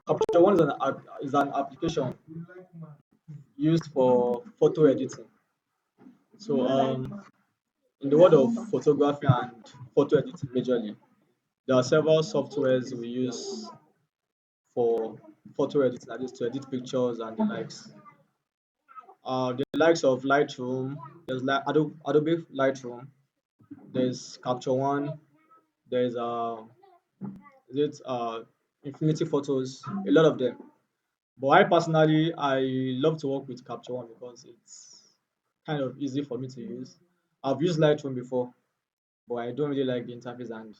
Capture One is is an application used for photo editing. So in the world of photography and photo editing majorly, there are several softwares we use for photo editing, that is to edit pictures and the likes. The likes of Lightroom, there's like Adobe Lightroom, there's Capture One, there's is it Infinity Photos, a lot of them. But I love to work with Capture One because it's kind of easy for me to use. I've used Lightroom before, but I don't really like the interface. And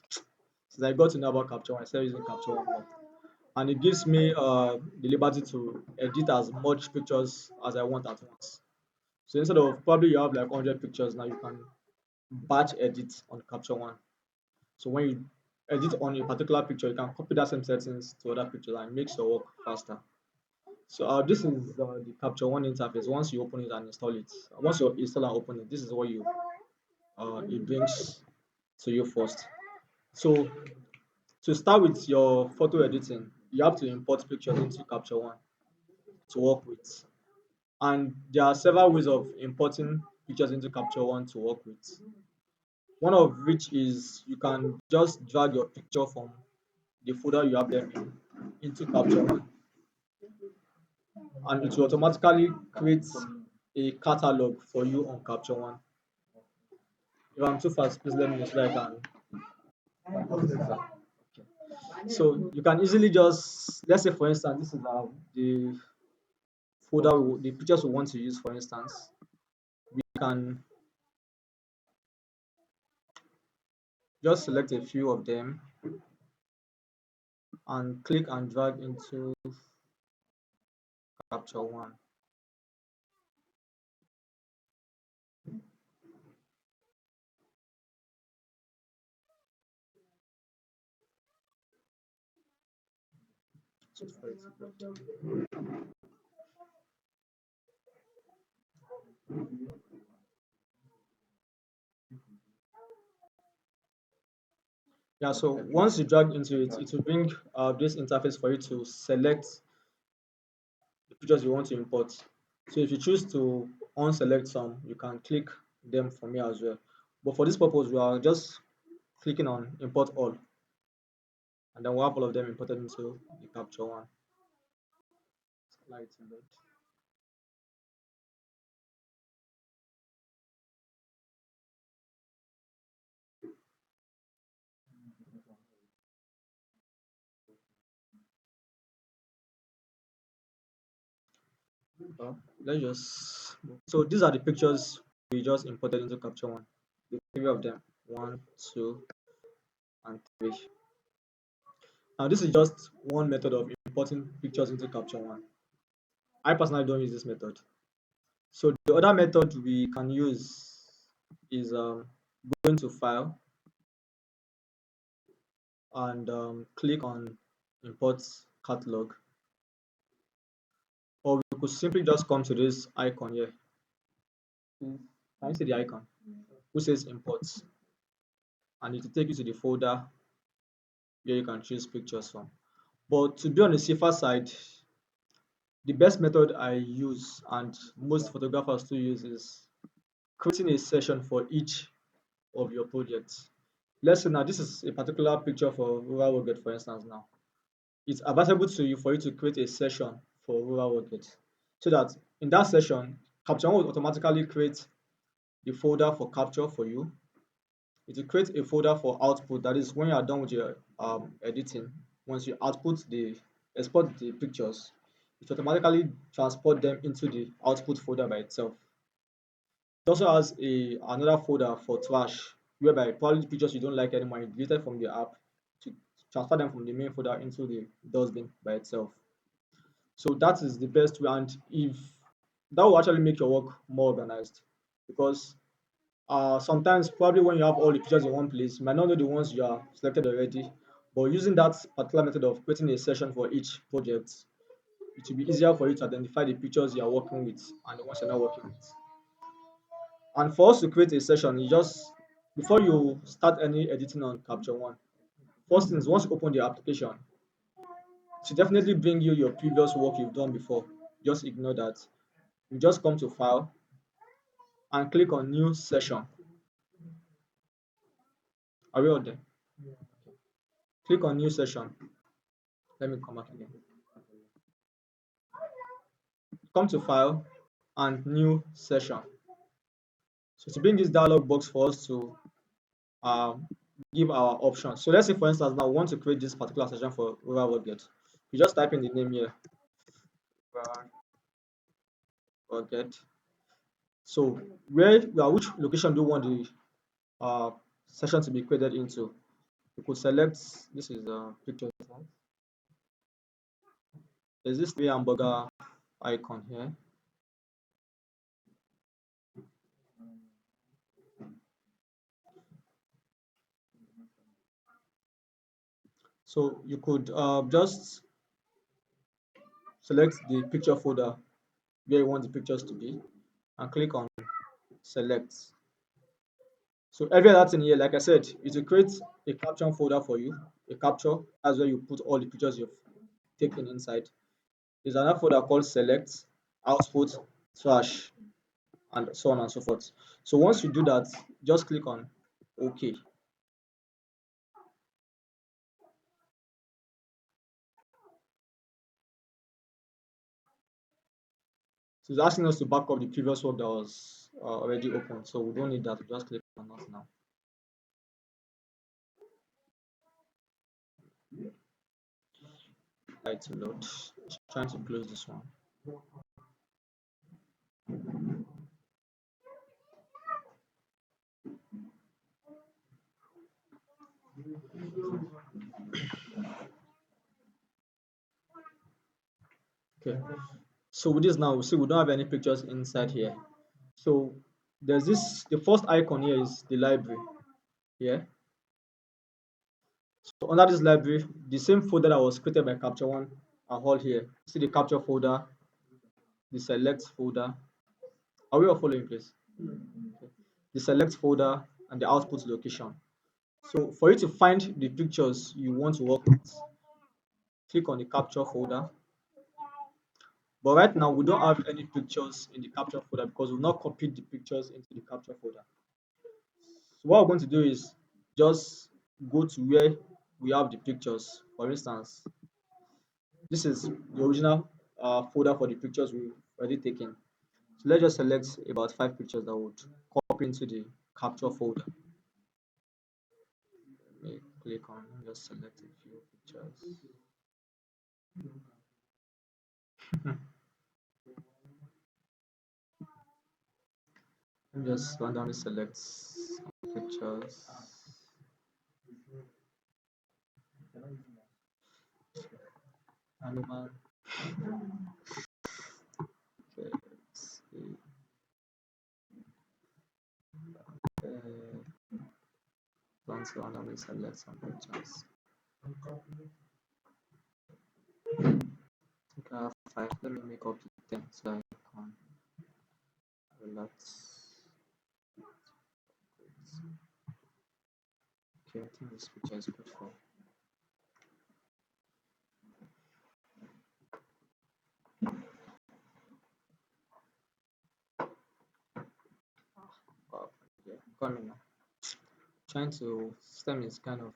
since I got to know about Capture One, I started using Capture One more. And it gives me the liberty to edit as much pictures as I want at once. So instead of probably you have like 100 pictures, now you can batch edit on Capture One. So when you edit on a particular picture, you can copy that same settings to other pictures and it makes your work faster. So this is the Capture One interface. Once you open it and install it, once you install and open it, this is what you it brings to you first. So to start with your photo editing, you have to import pictures into Capture One to work with. And there are several ways of importing pictures into Capture One to work with. One of which is you can just drag your picture from the folder you have them in into Capture One, and it will automatically create a catalog for you on Capture One. If I'm too fast, please let me know so that I can. So you can easily just, let's say for instance, this is the the pictures we want to use. For instance, we can just select a few of them and click and drag into Capture One. So for example, yeah, so once you drag into it, it will bring this interface for you to select the pictures you want to import. So if you choose to unselect some, you can click them from here as well. But for this purpose, we are just clicking on import all, and then we'll have all of them imported into the Capture One. Light in that. Let's just. So these are the pictures we just imported into Capture One. The three of them, one, two, and three. Now this is just one method of importing pictures into Capture One. I personally don't use this method. So the other method we can use is going to File and click on Import Catalog, or we could simply just come to this icon here. Can you see the icon? Which says Import, and it will take you to the folder where you can choose pictures from. But to be on the safer side, the best method I use and most photographers to use is creating a session for each of your projects. Let's say now this is a particular picture for rural work, for instance. Now it's advisable to you for you to create a session for rural work, so that in that session, Capture One will automatically create the folder for capture for you. It will create a folder for output. That is when you are done with your editing. Once you output the export the pictures, it automatically transport them into the output folder by itself. It also has a another folder for trash, whereby probably the pictures you don't like anymore, you deleted from the app to transfer them from the main folder into the dustbin by itself. So that is the best way, and if that will actually make your work more organized, because sometimes probably when you have all the pictures in one place, you might not know the ones you are selected already. But using that particular method of creating a session for each project, it will be easier for you to identify the pictures you are working with and the ones you're not working with. And for us to create a session, you just, before you start any editing on Capture One, first things, once you open the application, to definitely bring you your previous work you've done before. Just ignore that. You just come to file and click on new session. Are we all there? Click on new session. Let me come back again. Come to file and new session. So to bring this dialog box for us to um, give our options. So let's say for instance now we want to create this particular session for rural WordGet. You just type in the name here, rural WordGet. So which location do you want the uh, session to be created into? You could select, this is a picture. There's this three hamburger icon here. So you could just select the picture folder where you want the pictures to be and click on select. So every other thing here, like I said, is to create a caption folder for you, a capture. That's where you put all the pictures you've taken inside. There's another folder called select, output, trash, and so on and so forth. So once you do that, just click on OK. So it's asking us to back up the previous work that was already open. So we don't need that. We just click on that now. Try to load. Trying to close this one. Okay. So with this now, we see we don't have any pictures inside here. So there's this, the first icon here is the library. Yeah. So under this library, the same folder that was created by Capture One are all here. See the capture folder, the select folder. Are we all following, please? Okay. The select folder and the output location. So for you to find the pictures you want to work with, click on the capture folder. But right now we don't have any pictures in the capture folder because we've not copied the pictures into the capture folder. So what we're going to do is just go to where we have the pictures. For instance, this is the original folder for the pictures we've already taken. So let's just select about 5 pictures that would copy into the capture folder. Let me click on, just select a few pictures. Just randomly select some pictures. Animal. Okay, let's see. Once randomly select some pictures. I think I have 5. Let me make up to 10 so I can relax. Okay, I think this picture is good for. Yeah, coming now. Trying to system is kind of.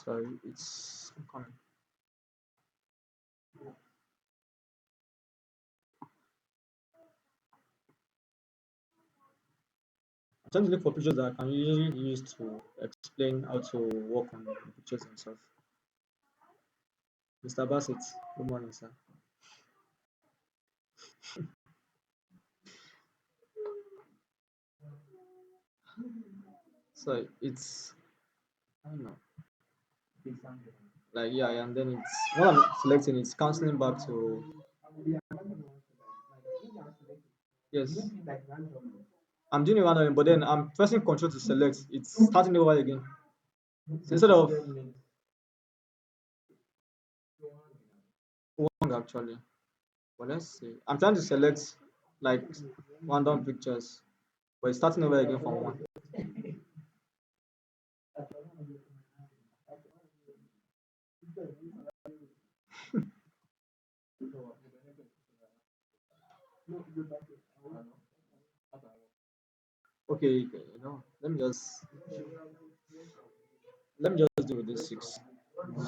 Sorry, it's coming. I'm trying to look for pictures that I can usually use to explain how to work on the pictures themselves. Mr. Bassett, good morning, sir. So it's, I don't know, like, yeah, and then it's when I'm selecting, it's canceling back to, yes, I'm doing it randomly, but then I'm pressing Control to select. It's starting over again. So instead of one actually. Well, let's see. I'm trying to select like random pictures, but it's starting over again from one. Okay, okay, let me just do with this six.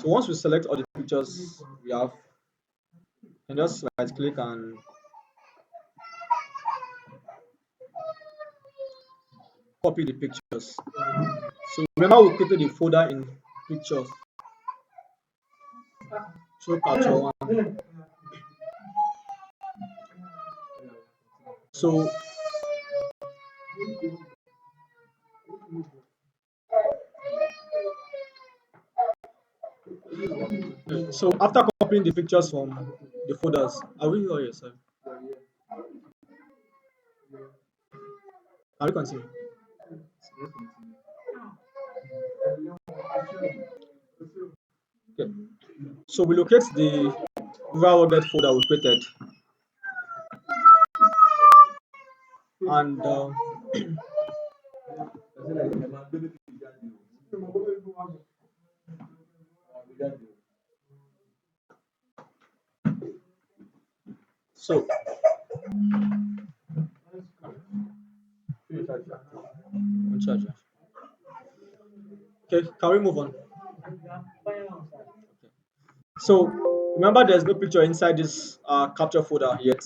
So once we select all the pictures we have, you can just right click and copy the pictures. So remember we created a folder in pictures. So capture one. So so after copying the pictures from the folders, are we here? Yes, sir. Can we continue? Okay. So we locate the rural rugged folder we created, and so okay, can we move on? So remember, there's no picture inside this capture folder yet.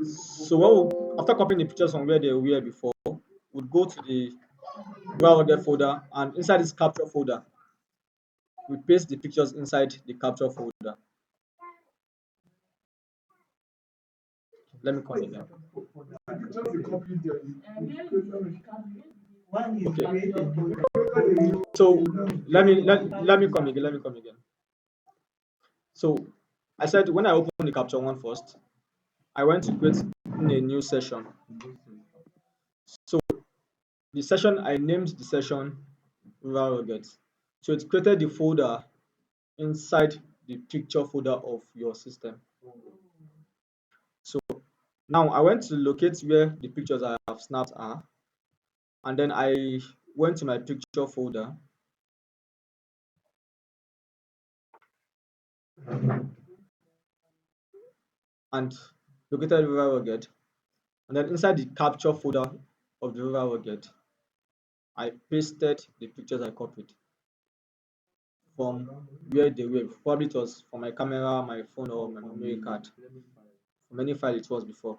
So after copying the pictures from where they were before, we'd go to the rural rugged folder, and inside this capture folder, we paste the pictures inside the capture folder. Let me come again. Okay. So let me come again. Let me come again. So I said when I open the capture one first, I went to create a new session. So the session I named the session rural rugged. So it created the folder inside the picture folder of your system. So now I went to locate where the pictures I have snapped are, and then I went to my picture folder and located rural rugged, and then inside the capture folder of the rural rugged, I pasted the pictures I copied from where they were. Probably it was from my camera, my phone, or my memory card, from any file it was before,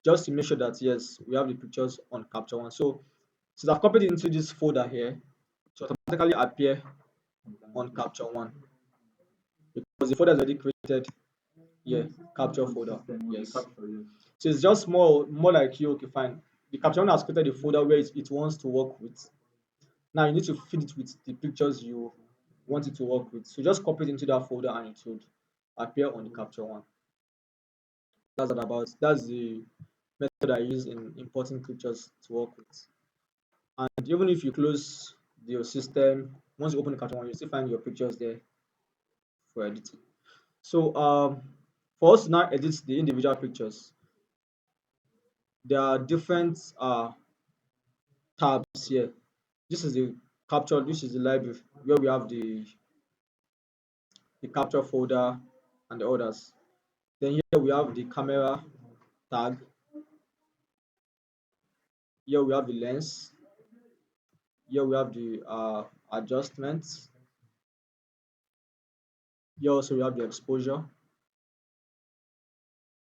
just to make sure that yes, we have the pictures on capture one. So since I've copied it into this folder here, it will automatically appear on capture one because the folder is already created here, capture folder. Yes. So it's just more like you, okay, fine. The capture one has created a folder where it wants to work with. Now you need to feed it with the pictures you want it to work with. So just copy it into that folder and it would appear on the capture one. That's the method I use in importing pictures to work with. And even if you close your system, once you open the capture one, you still find your pictures there for editing. So for us to now edit the individual pictures, there are different tabs here. This is the capture, this is the library where we have the capture folder and the others. Then here we have the camera tag. Here we have the lens. Here we have the adjustments. Here also we have the exposure.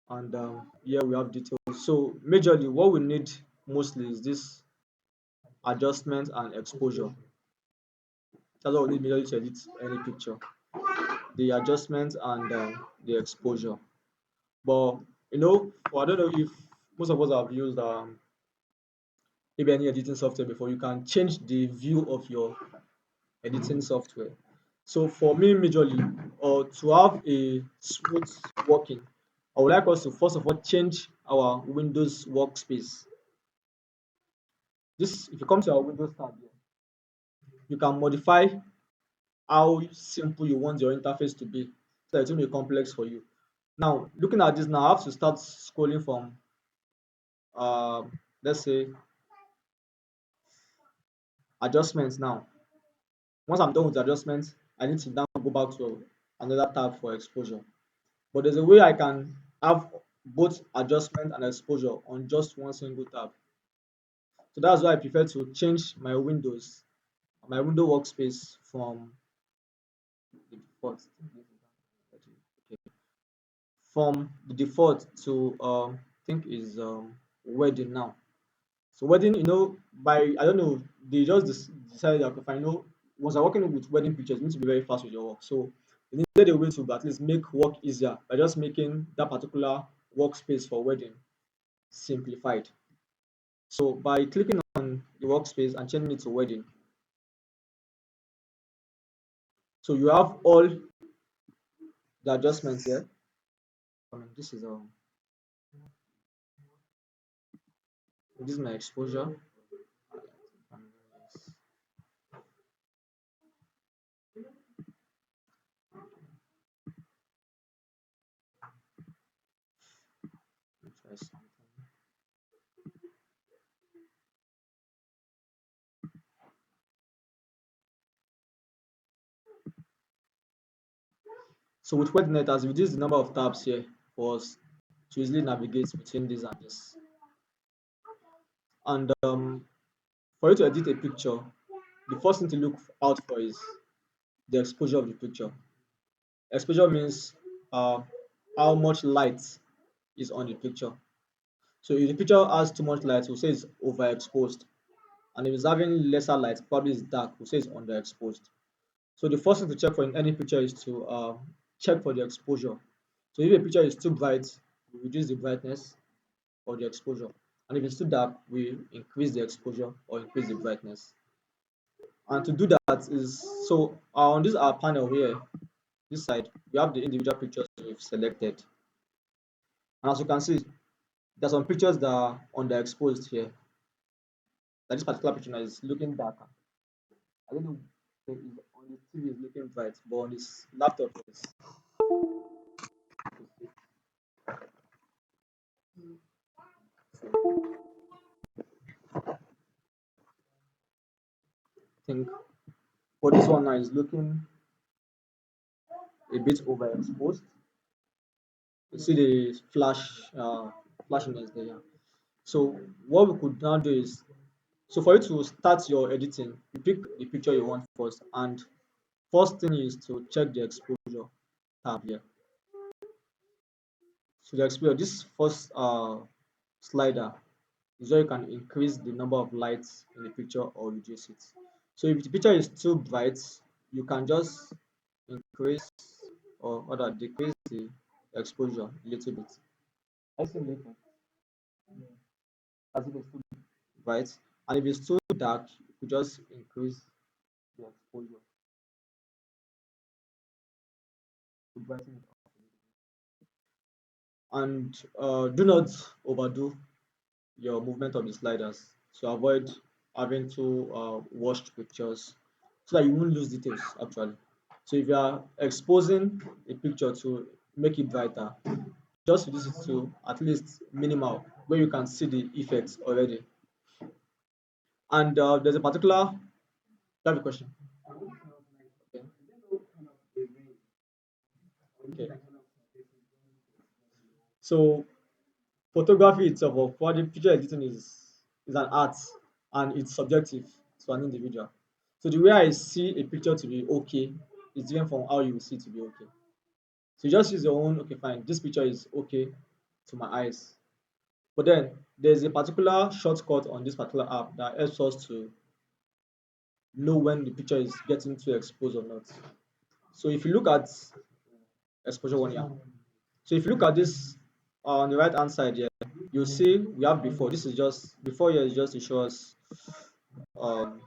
And here we have details. So majorly what we need mostly is this adjustment and exposure. That's what we need majorly to edit any picture. The adjustment and the exposure. But I don't know if most of us have used maybe any editing software before. You can change the view of your editing software. So for me, majorly, or to have a smooth working, I would like us to first of all change our Windows workspace. This, if you come to our Windows tab here, you can modify how simple you want your interface to be, so that it won't be complex for you. Now, looking at this now, I have to start scrolling from let's say adjustments now. Once I'm done with adjustments, I need to now go back to another tab for exposure. But there's a way I can have both adjustment and exposure on just one single tab. So that's why I prefer to change my window workspace from the default. Okay, from the default to I think is wedding now. So wedding, by I don't know, they just decided that if I know once I'm working with wedding pictures, you need to be very fast with your work. So they needed a way to at least make work easier by just making that particular workspace for wedding simplified. So by clicking on the workspace and changing it to wedding, so you have all the adjustments here. This is this is my exposure. Let me try something. So with WordNet, has reduced the number of tabs here for us to easily navigate between this and this. And for you to edit a picture, the first thing to look out for is the exposure of the picture. Exposure means uh, how much light is on the picture. So if the picture has too much light, we'll say it's overexposed. And if it's having lesser light, probably it's dark, we'll say it's underexposed. So the first thing to check for in any picture is to check for the exposure. So if a picture is too bright, we reduce the brightness or the exposure. And if it's too dark, we increase the exposure or increase the brightness. And to do that is so on this our panel here, this side, we have the individual pictures we've selected. And as you can see, there's some pictures that are underexposed here. Like this particular picture now is looking darker. I don't know if it is on the TV is looking bright, but on this laptop is I think for this one now is looking a bit overexposed. You see the flashiness there. Yeah. So what we could now do is so for you to start your editing, you pick the picture you want first, and first thing is to check the exposure tab here. So the exposure, this first slider is where you can increase the number of lights in the picture or reduce it. So if the picture is too bright, you can just increase or rather decrease the exposure a little bit. I see later. As if it's too bright, and if it's too dark, you just increase the exposure to brighten it up. And do not overdo your movement of the sliders to avoid having to washed pictures so that you won't lose details actually. So if you are exposing a picture to make it brighter, just reduce it to at least minimal where you can see the effects already. And there's a particular, you have a question. Okay. Okay. So photography itself or body picture editing is an art and it's subjective to an individual. So the way I see a picture to be okay is different from how you will see it to be okay. So you just use your own, okay, fine, this picture is okay to my eyes. But then there's a particular shortcut on this particular app that helps us to know when the picture is getting too exposed or not. So if you look at exposure one here, so if you look at this on the right hand side here, you'll see we have before. This is just before here is just to show us um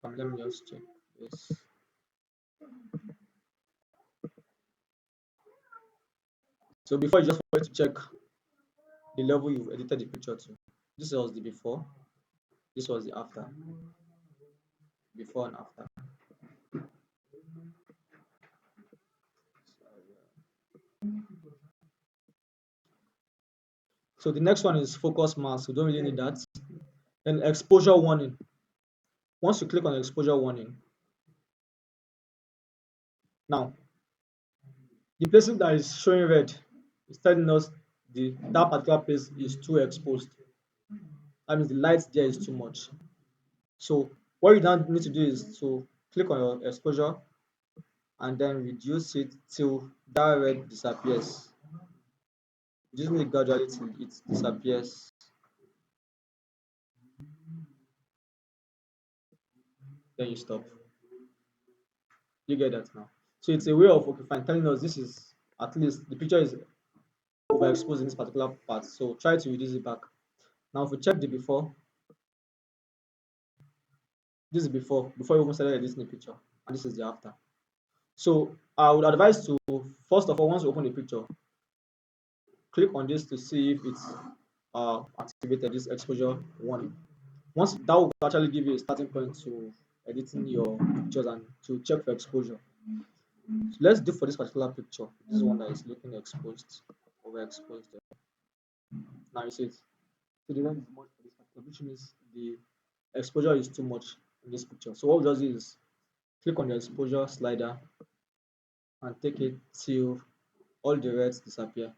let me just check this. So before you just want to check the level you've edited the picture to. This was the before, this was the after, before and after. So the next one is focus mask. We don't really need that. Then exposure warning. Once you click on exposure warning, now the places that is showing red is telling us that particular place is too exposed. That means the light there is too much. So what you now need to do is to click on your exposure and then reduce it till that red disappears. Reducing it gradually till it disappears. Then you stop. You get that now. So it's a way of okay, fine, telling us this is at least the picture is overexposed in this particular part. So try to reduce it back. Now if we check the before, this is before you even started editing the picture, and this is the after. So I would advise to first of all, once you open the picture, click on this to see if it's activated this exposure warning. Once that will actually give you a starting point to editing your pictures and to check for exposure. So let's do for this particular picture. This is one that is looking exposed, overexposed. Now you see it. So the lens is much for this particular, which means the exposure is too much in this picture. So what we just do is click on the exposure slider and take it till all the reds disappear.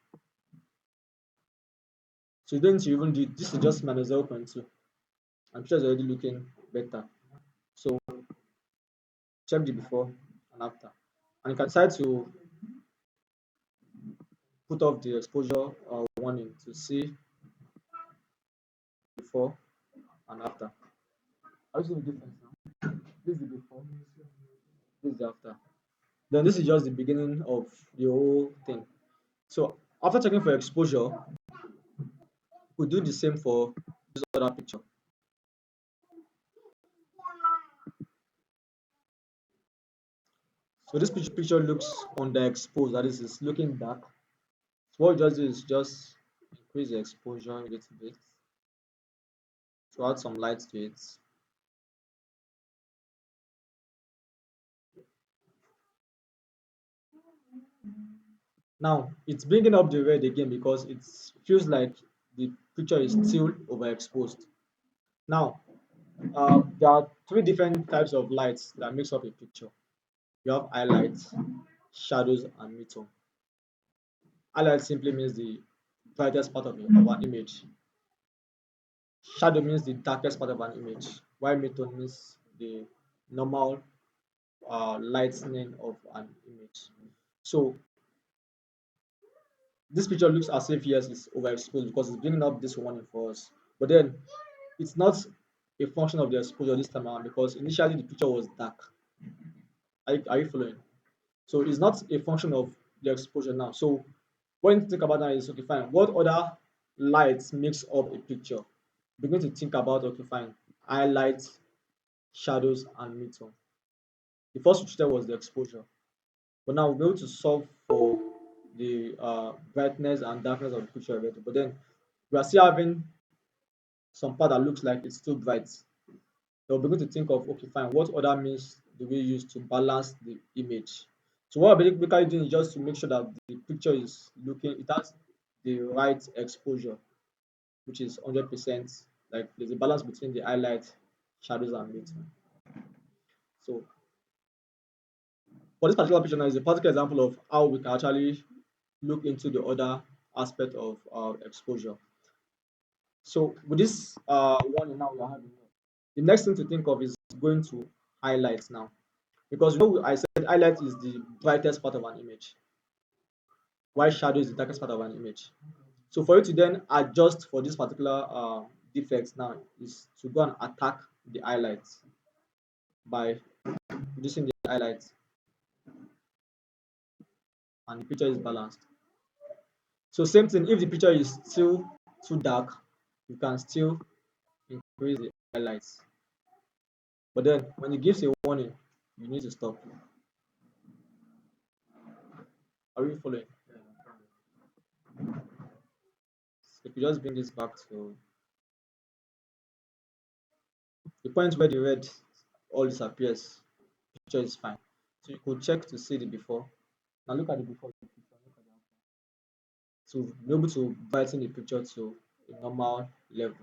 So you don't need to even do this is just minus 0.2. I'm sure it's already looking better. So check the before and after. And you can decide to put off the exposure warning to see before and after. Are you seeing the difference now? This is the before, this is the after. Then this is just the beginning of the whole thing. So after checking for exposure, we do the same for this other picture. So this picture looks underexposed, that is, it's looking dark. So what we just do is just increase the exposure a little bit to add some light to it. Now it's bringing up the red again because it feels like the picture is still overexposed. Now there are three different types of lights that makes up a picture. You have highlights, shadows, and midtone. Highlight simply means the brightest part of an image. Shadow means the darkest part of an image, while midtone means the normal lightening of an image. So this picture looks as if yes, it's overexposed because it's bringing up this warning for us. But then it's not a function of the exposure this time around because initially the picture was dark. Are you following? So it's not a function of the exposure now. So when you think about that is okay, fine. What other lights makes up a picture? Begin to think about okay, fine. Highlights, shadows, and midtone. The first which there was the exposure. But now we'll be able to solve for the brightness and darkness of the picture already. But then we are still having some part that looks like it's still bright. They'll be able to think of okay, fine, what other means do we use to balance the image? So what we're basically doing is just to make sure that the picture is looking, it has the right exposure, which is 100%. Like there's a balance between the highlight, shadows, and midtone. So for this particular picture now is a particular example of how we can actually look into the other aspect of exposure. So with this one now we are having here, the next thing to think of is going to highlights now. Because you know I said highlight is the brightest part of an image, while shadow is the darkest part of an image. So for you to then adjust for this particular defect now is to go and attack the highlights by reducing the highlights and the picture is balanced. So same thing, if the picture is still too dark, you can still increase the highlights. But then when it gives a warning, you need to stop. Are you following? So if you just bring this back to the point where the red all disappears, picture is fine. So you could check to see the before. Now look at the before. to be able to brighten the picture to a normal level.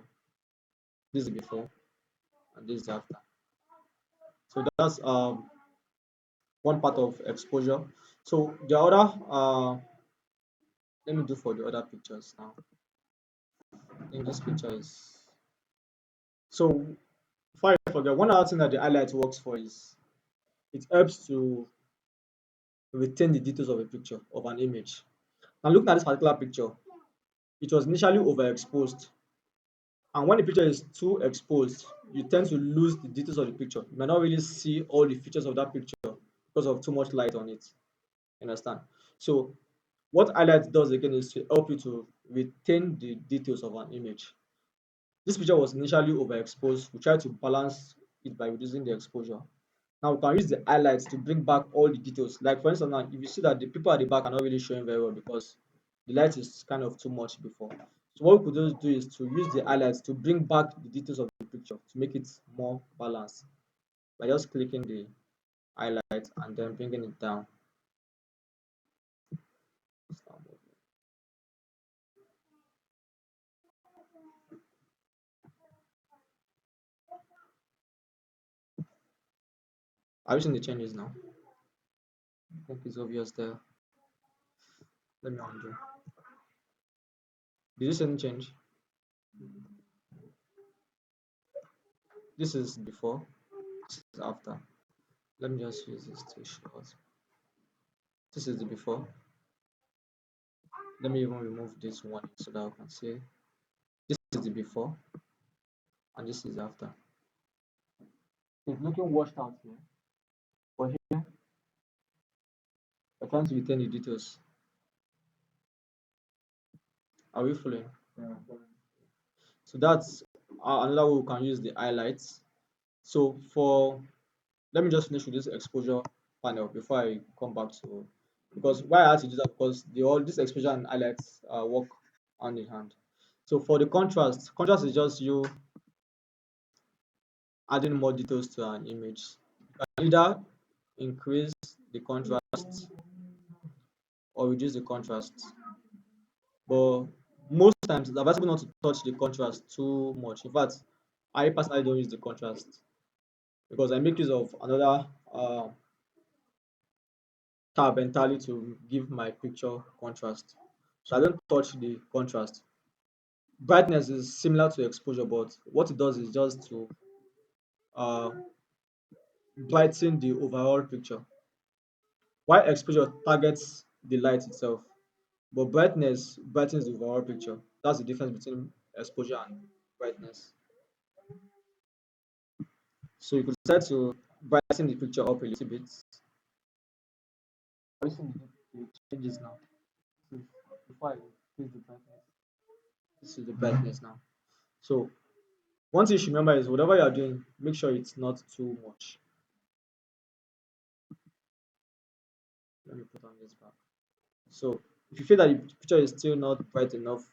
This is before and this is after. So that's one part of exposure. So the other let me do for the other pictures now. I think this picture is so before I forget, one other thing that the highlight works for is it helps to retain the details of a picture of an image. Now looking at this particular picture, it was initially overexposed, and when the picture is too exposed, you tend to lose the details of the picture. You may not really see all the features of that picture because of too much light on it. You understand? So what highlight does again is to help you to retain the details of an image. This picture was initially overexposed. We try to balance it by reducing the exposure. Now we can use the highlights to bring back all the details. Like for instance, now if you see that the people at the back are not really showing very well because the light is kind of too much before. So what we could just do is to use the highlights to bring back the details of the picture to make it more balanced by just clicking the highlight and then bringing it down. Are you seeing the changes now? I think it's obvious there. Let me undo. Did you see any change? This is before, this is after. Let me just use this to show us. This is the before. Let me even remove this one so that I can see. This is the before and this is after. It's looking washed out here, but here we're trying to retain the details. Are we following? Yeah. So that's another way we can use the highlights. So for let me just finish with this exposure panel before I come back to because why I had to do that because the all this exposure and highlights work hand in hand. So for the contrast is just you adding more details to an image. You can either increase the contrast or reduce the contrast. But most times it's advisable not to touch the contrast too much. In fact, I personally don't use the contrast because I make use of another tab entirely to give my picture contrast. So I don't touch the contrast. Brightness is similar to exposure, but what it does is just to uh, brighten the overall picture. While exposure targets the light itself, but brightness brightens the overall picture. That's the difference between exposure and brightness. So you could start to brighten the picture up a little bit. Are you seeing the changes now? This is before I increase the brightness. This is the brightness now. So one thing you should remember is whatever you are doing, make sure it's not too much. Let me put on this back. So if you feel that the picture is still not bright enough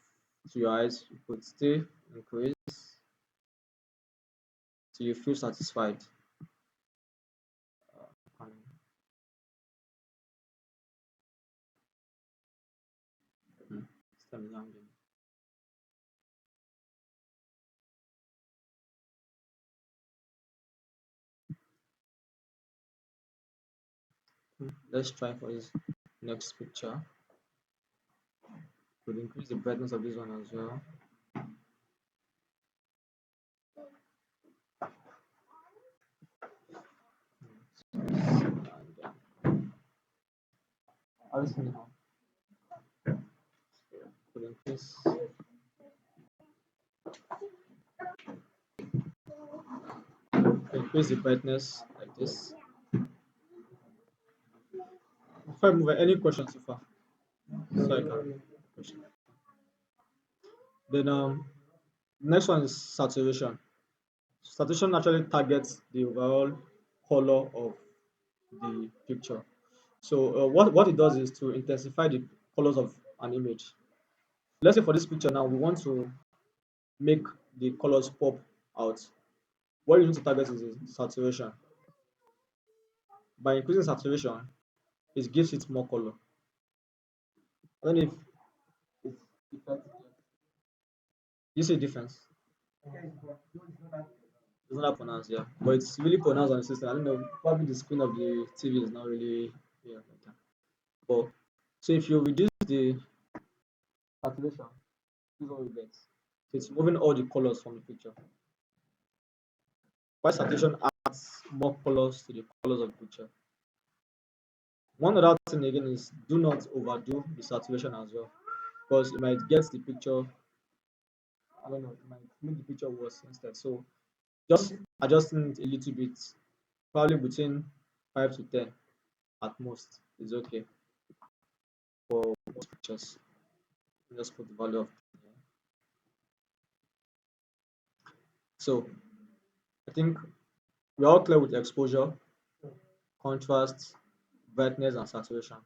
to your eyes, you could still increase till you feel satisfied. And system is hanging. Let's try for this next picture. Could increase the brightness of this one as well. And obviously now could increase the brightness like this. Before I move on, any questions so far? So I can question. Then next one is saturation. Saturation actually targets the overall color of the picture. So what it does is to intensify the colors of an image. Let's say for this picture now, we want to make the colors pop out. What you need to target is the saturation. By increasing saturation, it gives it more color. I don't know if Effect. You see the difference? It's not that pronounced, yeah, but it's really pronounced on the system. I don't know. Probably the screen of the TV is not really, yeah, like that. But so if you reduce the saturation, this is what we get. So it's moving all the colors from the picture. While saturation adds more colors to the colors of the picture. One other thing again is do not overdo the saturation as well, because it might get the picture. I don't know. It might make the picture worse instead. So just adjusting it a little bit, probably between 5 to 10 at most, is okay for most pictures. Just put the value of. So I think we're all clear with exposure, contrast, brightness, and saturation.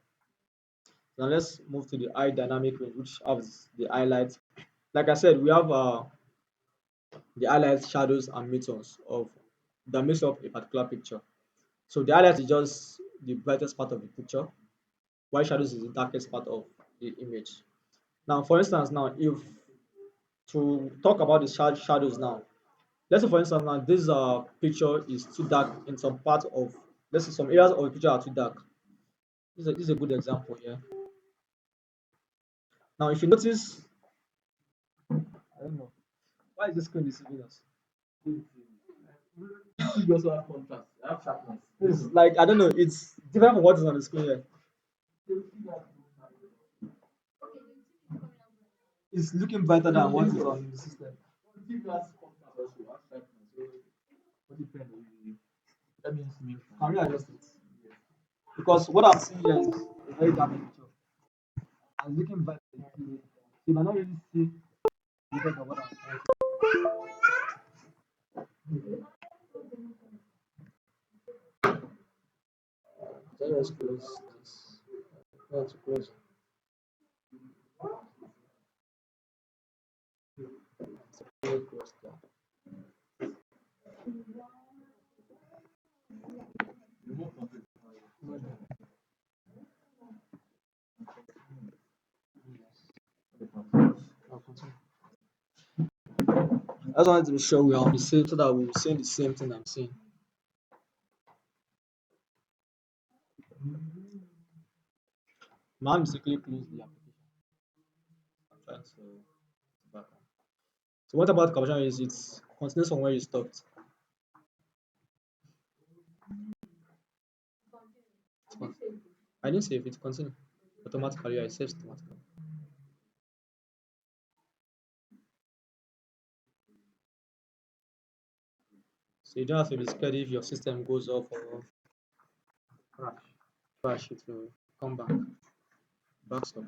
Now let's move to the eye dynamic range, which has the highlights. Like I said, we have the highlights, shadows, and midtones of that makes up a particular picture. So the highlight is just the brightest part of the picture, while shadows is the darkest part of the image. Now, for instance, now if to talk about the shadows now, let's say for instance now this picture is too dark in some part of, let's say some areas of the picture are too dark. This is a good example here. Now, if you notice, I don't know why is this screen deceiving us. You also have contrast. You have sharpness. It's like I don't know. It's different from what is on the screen here. It's looking better than what is on the system. Give us contrast also. You have sharpness. So what depends on you. That means me. Can we adjust it? Because what I'm seeing here is a very dark picture. I'm looking better. You might not really see the effect of what I'm trying to. Let's close this. Let's close. Let's close that. Remove content. I'll continue. I just wanted to be sure we are on the same, so that we're saying the same thing I'm saying. Man basically closed the application. I'm trying to back on. So what about caption is it continues from where you stopped? I didn't save it, continue. Automatically, I saved automatically. So you don't have to be scared if your system goes off or crash. Crash, it will come back. Backstop.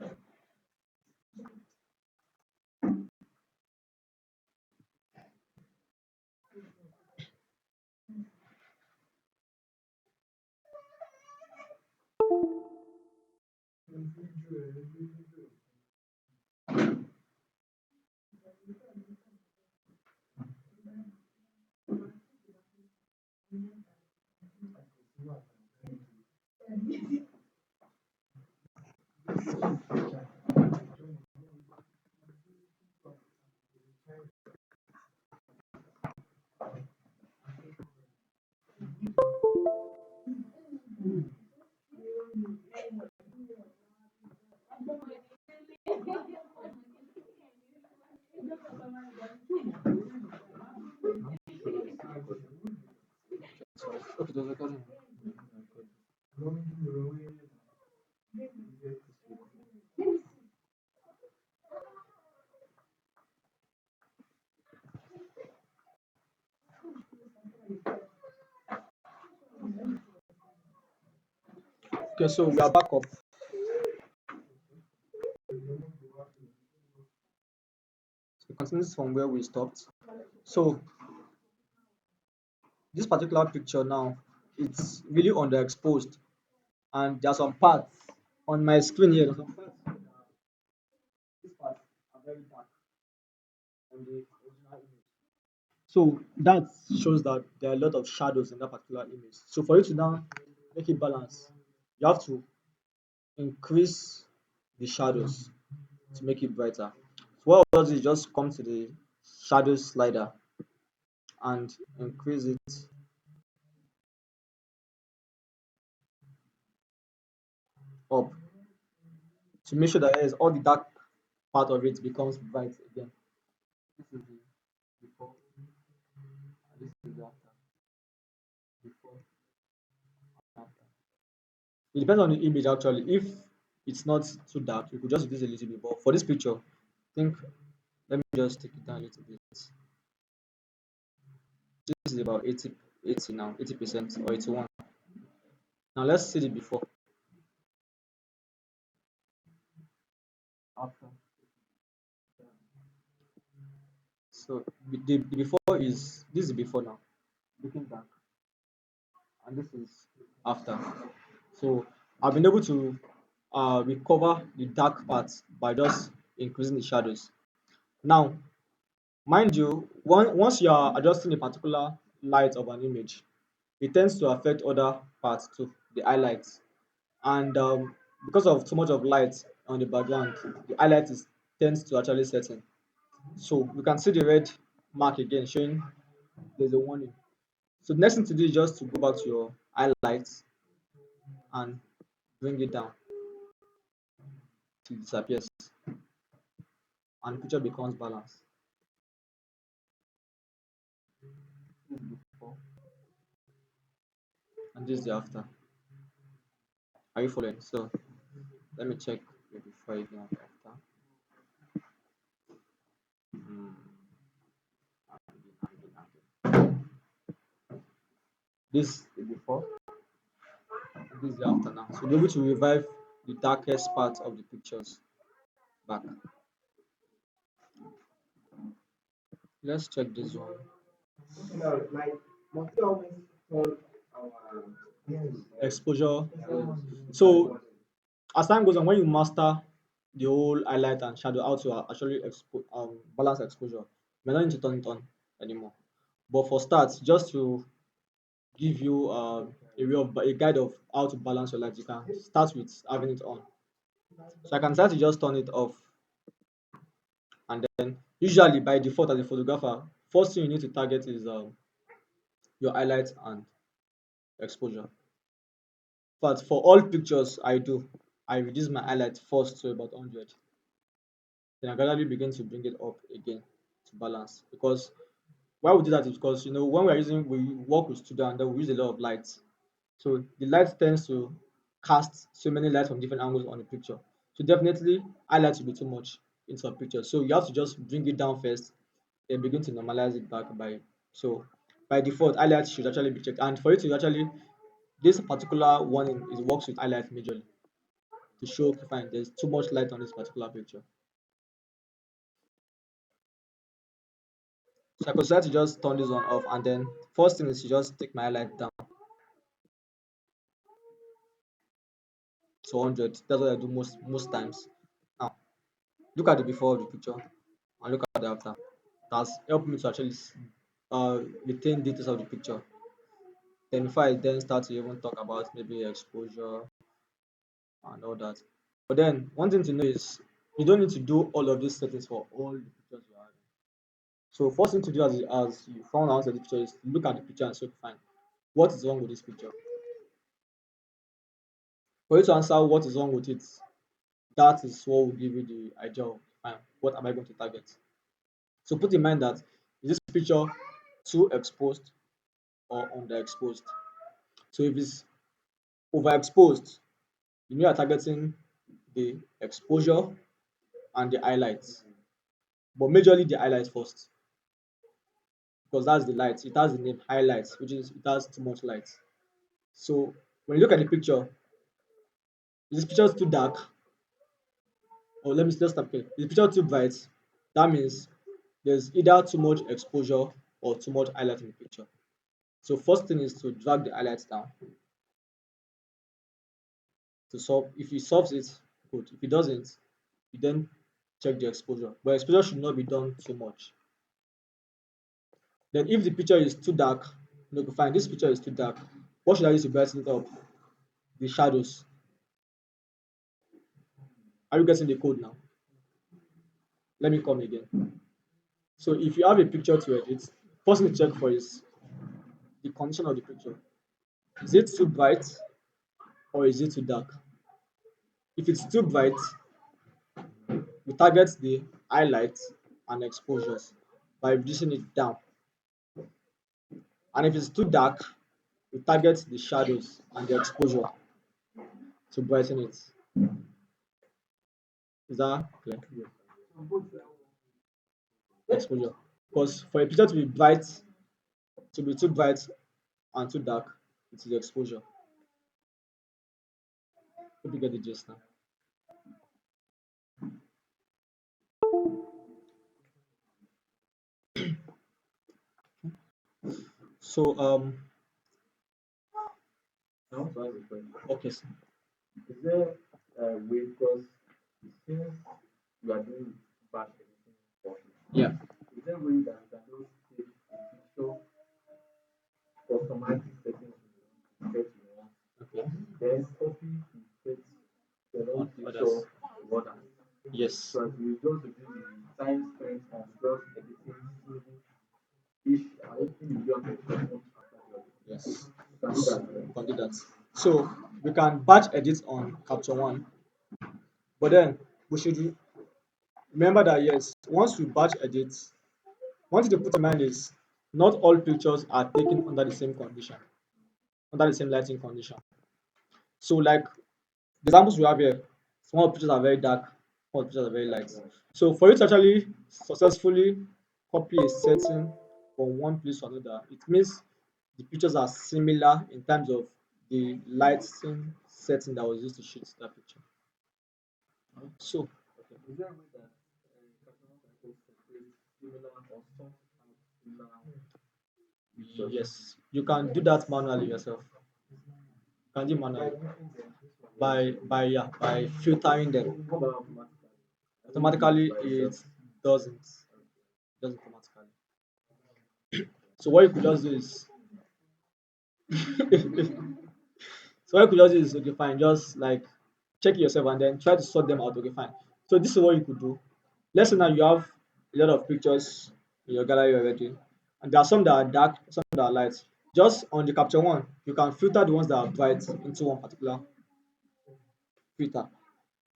Okay, there's a recording. Okay, so we are back up. So continues from where we stopped. So this particular picture now, it's really underexposed, and there are some parts on my screen here. There's some parts. These parts are very dark on the original image. So that shows that there are a lot of shadows in that particular image. So for you to now make it balance, you have to increase the shadows to make it brighter. what it does is just come to the shadow slider and increase it up to make sure that yes, all the dark part of it becomes bright again. This is the before, and this is the after. Before, after. It depends on the image actually. If it's not too dark, you could just reduce a little bit. But for this picture, I think let me just take it down a little bit. This is about 80 now, 80% or 81. Now let's see the before. After. So the before is this is the before now, looking back, and this is after. So I've been able to recover the dark parts by just increasing the shadows. Now, mind you, once you are adjusting a particular light of an image, it tends to affect other parts too, the highlights. And because of too much of light on the background, the highlight is tends to actually set in. So you can see the red mark again showing there's a warning. So the next thing to do is just to go back to your highlights and bring it down till it disappears and the picture becomes balanced. This is before and this is the after. Are you following? So let me check the before again and after. Mm, this is the before and this is the after now. So we'll be able to revive the darkest part of the pictures back. Let's check this one. No, like must you always turn our Exposure. So as time goes on, when you master the whole highlight and shadow, how to actually balance exposure, you may not need to turn it on anymore. But for start, just to give you a guide of how to balance your light, you can start with having it on. So I can start to just turn it off, and then usually by default as a photographer, first thing you need to target is your highlights and exposure. But for all pictures I reduce my highlight first to about 100. Then I gradually begin to bring it up again to balance. Because why we do that is because when we work with studio and then we use a lot of lights. So the light tends to cast so many lights from different angles on the picture. So definitely highlights will be too much into a picture. So you have to just bring it down first, then begin to normalize it back by default highlights should actually be checked. And for it to actually this particular warning is works with highlights majorly to show okay fine there's too much light on this particular picture. So I consider to just turn this one off and then first thing is to just take my highlight down to 100. That's what I do most times. Now look at the before of the picture and look at the after. That's helped me to actually retain details of the picture. Then before I then start to even talk about maybe exposure and all that. But then one thing to know is you don't need to do all of these settings for all the pictures you have. So first thing to do as you found out the picture is to look at the picture and say, fine, what is wrong with this picture? For you to answer what is wrong with it, that is what will give you the idea of fine, what am I going to target? So put in mind that is this picture too exposed or underexposed? So if it's overexposed, you are targeting the exposure and the highlights, but majorly the highlights first because that's the light. It has the name highlights, which is it has too much light. So when you look at the picture, is this picture too dark? Or let me just stop here. Is the picture too bright? That means there's either too much exposure or too much highlight in the picture. So first thing is to drag the highlights down to solve. If it solves it, good. If it doesn't, you then check the exposure. But exposure should not be done too much. Then if the picture is too dark, fine, this picture is too dark. What should I use to brighten it up? The shadows. Are you getting the code now? Let me come again. So if you have a picture to edit, first thing to check for is the condition of the picture. Is it too bright or is it too dark? If it's too bright, we target the highlights and exposures by reducing it down. And if it's too dark, we target the shadows and the exposure to brighten it. Is that clear? Exposure. Because for a picture to be bright, to be too bright and too dark, it is exposure. Hope you get the gist now. So I want to ask a question. okay. Is there a way, because since you are doing batch editing for it, Yeah. is there a way that you can just take a picture, customize the settings you want, set you want, Okay. then copy the text the On one picture others. to others? Yes. So as you just reduce the time spent on just editing each individual picture one after the other. Yes. You can do that, right? We can do that. So we can batch edit on Capture One, but then we should remember that yes, once we batch edit, one thing to put in mind is not all pictures are taken under the same condition, under the same lighting condition. So like the examples we have here, some of the pictures are very dark, some of the pictures are very light. So for you to actually successfully copy a setting from one place to another, it means the pictures are similar in terms of the lighting setting that was used to shoot that picture. So Is there a way that customers can just separate similar or some similar pictures? yes, you can do that manually yourself. You can do it manually by yeah, by filtering them. How about automatically? I know you use Automatically by it yourself. doesn't automatically. So what you could just do is so what you could just do is okay fine, just like check it yourself and then try to sort them out. Okay fine. So this is what you could do. Let's say now you have a lot of pictures in your gallery already, and there are some that are dark, some that are light. Just on the Capture One, you can filter the ones that are bright into one particular filter,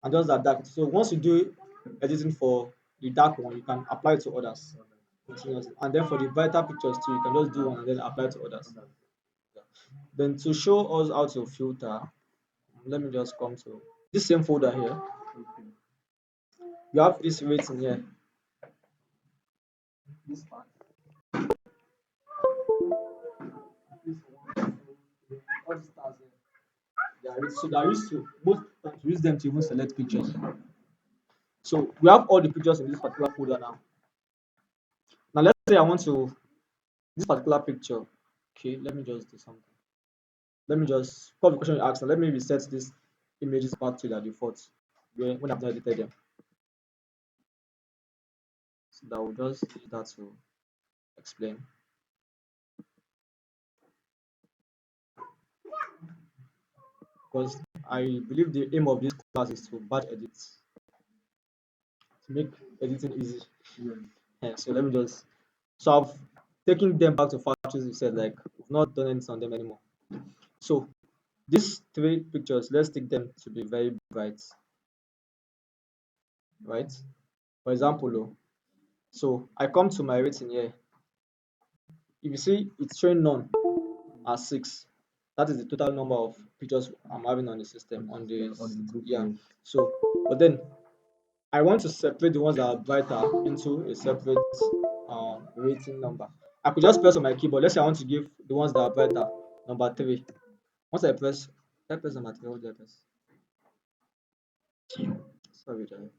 and just that dark. So once you do editing for the dark one, you can apply it to others continuously. And then for the brighter pictures too, you can just do one and then apply it to others. Then to show us how to filter, let me just come to this same folder here. You have this rating here. This part. This one. All these stars here. They are rated. So they are used to most times we use them to even select pictures. So we have all the pictures in this particular folder now. Now let's say I want to this particular picture. Okay, let me just do something. Let me just call the question you asked. Now let me reset these images back to their default when I've not edited them. So that will just use that to explain. Because I believe the aim of this class is to batch edit, to make editing easy. Yes. Yeah, so let me just so I've taken them back to factories. You said like we've not done anything on them anymore. So these three pictures, let's take them to be very bright, right? For example, so I come to my rating here. If you see it's showing none as 6, that is the total number of pictures I'm having on the system on the group, yeah. yes. So but then I want to separate the ones that are brighter into a separate rating number. I could just press on my keyboard. Let's say I want to give the ones that are brighter number 3. Once I press number 3, what do I press? Sorry, Jerry.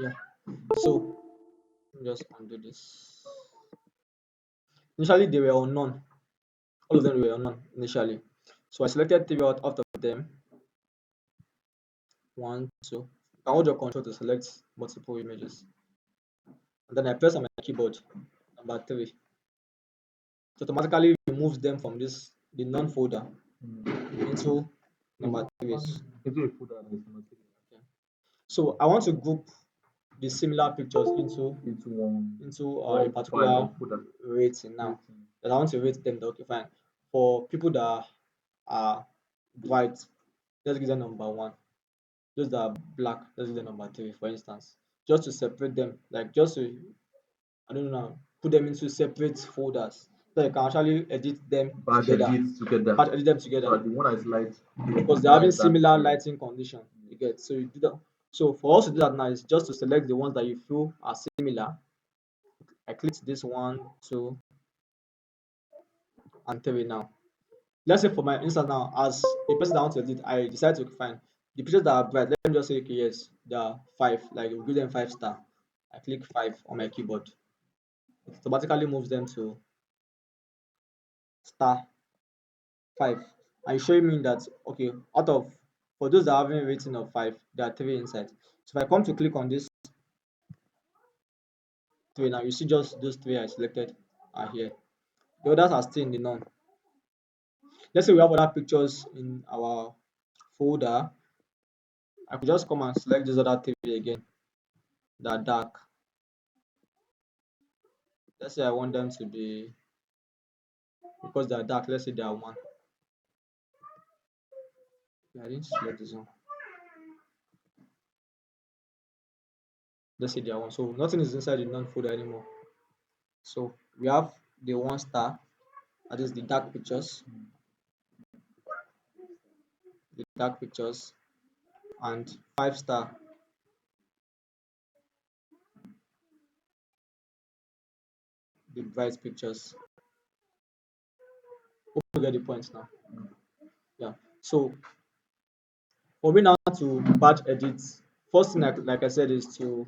Yeah. So let me just undo this. Initially, they were on none. All of them were on none initially. So I selected 3 out of them. 1, 2. You can hold your control to select multiple images. And then I press on my keyboard number 3 So automatically removes them from the non folder Mm. into number 3s. Into a folder that is not So I want to group the similar pictures into into one a one file particular or folder. rating now. Rating. That I want to rate them. Okay, fine. For people that are bright, let's give them number one. Those that are black, let's give them number three, for instance. Just to separate them, like just to, I don't know, put them into separate folders so you can actually edit them Batch together, edit together. batch edit them So together that the one that is light, because the they're one that having is dark. similar lighting condition. You get, so you do that. So for us to do that now is just to select the ones that you feel are similar. I click this one, two, and three now. Let's say for my instance now, as a person that wants to edit, I decide to find the pictures that are bright. Let me just say, okay, yes, there are five. Like we give them 5 star. I click five on my keyboard. It automatically moves them to star five. And it's showing me that okay, out of for those that are having a rating of five, there are three inside. So if I come to click on this three now, you see just those three I selected are here. The others are still in the none. Let's say we have other pictures in our folder. I could just come and select these other three again that are dark. Let's say I want them to be because they are dark. Let's say they are one. Yeah, I didn't select this one. Let's say they are one. So nothing is inside the none folder anymore. So we have the 1 star, that is the dark pictures, and 5 star, the bright pictures. Hope you get the points now. Yeah. So for me now to batch edit, first thing like I said is to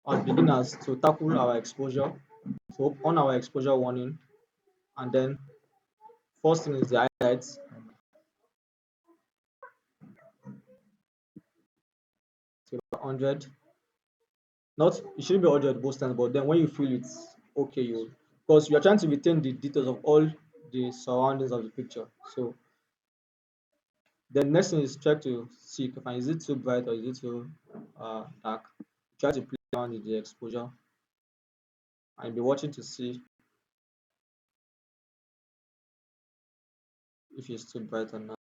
as beginners to tackle our exposure. So on our exposure warning, and then first thing is the highlights. So 100. Not it shouldn't be 100 both times, but then when you feel it's okay, you because you are trying to retain the details of all the surroundings of the picture. So the next thing is try to see if is it too bright or is it too dark. Try to play around with the exposure and be watching to see if it's too bright or not.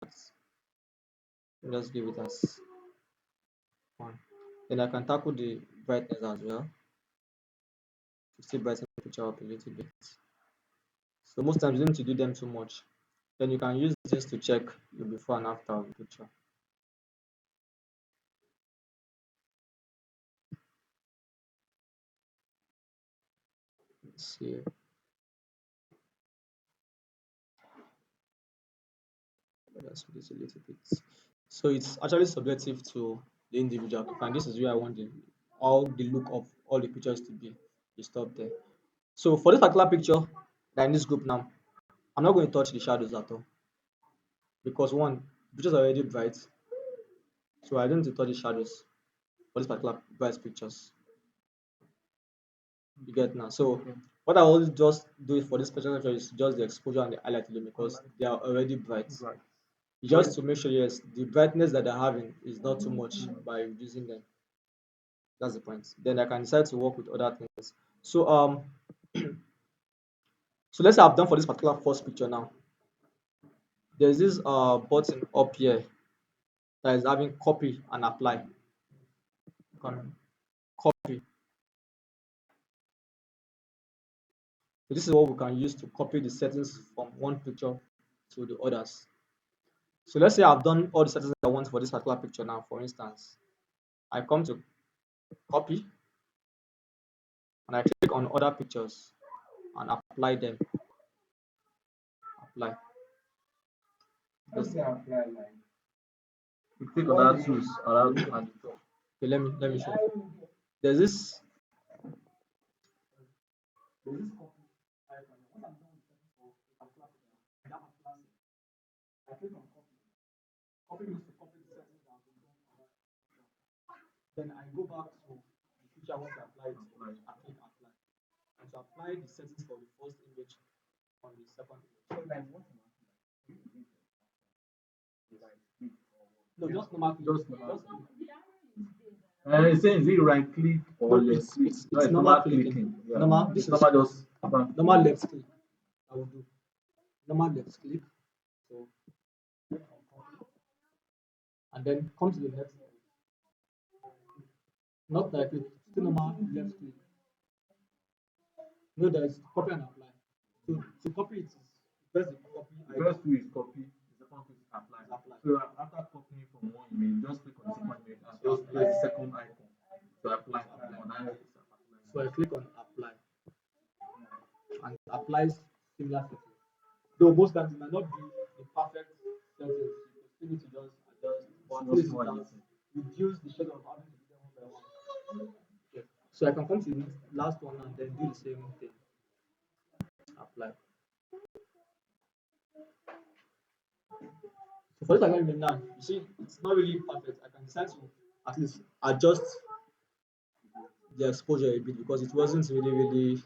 Just give it as one. Then I can tackle the brightness as well to still brighten the picture up a little bit. So most times you don't need to do them too much. Then you can use this to check the before and after of the picture. Let's see. Let's do this a little bit. So it's actually subjective to the individual. And this is where I want all the look of all the pictures to be. You stop there. So for this particular picture, that in this group now, I'm not going to touch the shadows at all because one, the pictures are already bright, so I don't need to touch the shadows for this particular bright pictures. You get now. So what I will just do for this particular picture is just the exposure and the highlight alone because they are already bright. Right. Just to make sure yes, the brightness that they're having is not too much by reducing them. That's the point. Then I can decide to work with other things. So so let's say I've done for this particular first picture now. There's this button up here that is having copy and apply. Can copy. So this is what we can use to copy the settings from one picture to the others. So let's say I've done all the settings I want for this particular picture now. For instance, I come to copy and I click on other pictures and apply them. Apply. Let's say apply like you click on that tools around at the top. Okay, let me show. There's this copy icon. Once I'm done with settings for a particular picture, that particular set, I click on copy. Copy means to copy the settings that have been done for that picture. Then I go back to the picture I want to apply it to. I click apply. And to apply apply the settings for the first image on the second So image. like what am I like right click or No, what? just normal click. Just normal Just click. It says is it right click or no, left click? No, it's it's normal normal clicking. clicking. Yeah. Normal. This It's is normal just bam. normal left click. I will do normal left click. So and then come to the next one. Not right click. Still normal left click. No, there is copy and apply. To copy it is press the copy The icon. first two is copy, the second two is apply. Is apply. So after copying from one image, just click on the second image and just press the second icon to apply on that particular So I image. click on apply and it applies similar settings. Though most times it might not be the perfect settings, you still need to just adjust or at Small, least small it has editing. reduced the schedule of having to do them one by one. Yes. So I can come to the last one and then do the same thing. Apply. So for this agreement now, you see it's not really perfect. I can decide to at least adjust the exposure a bit because it wasn't really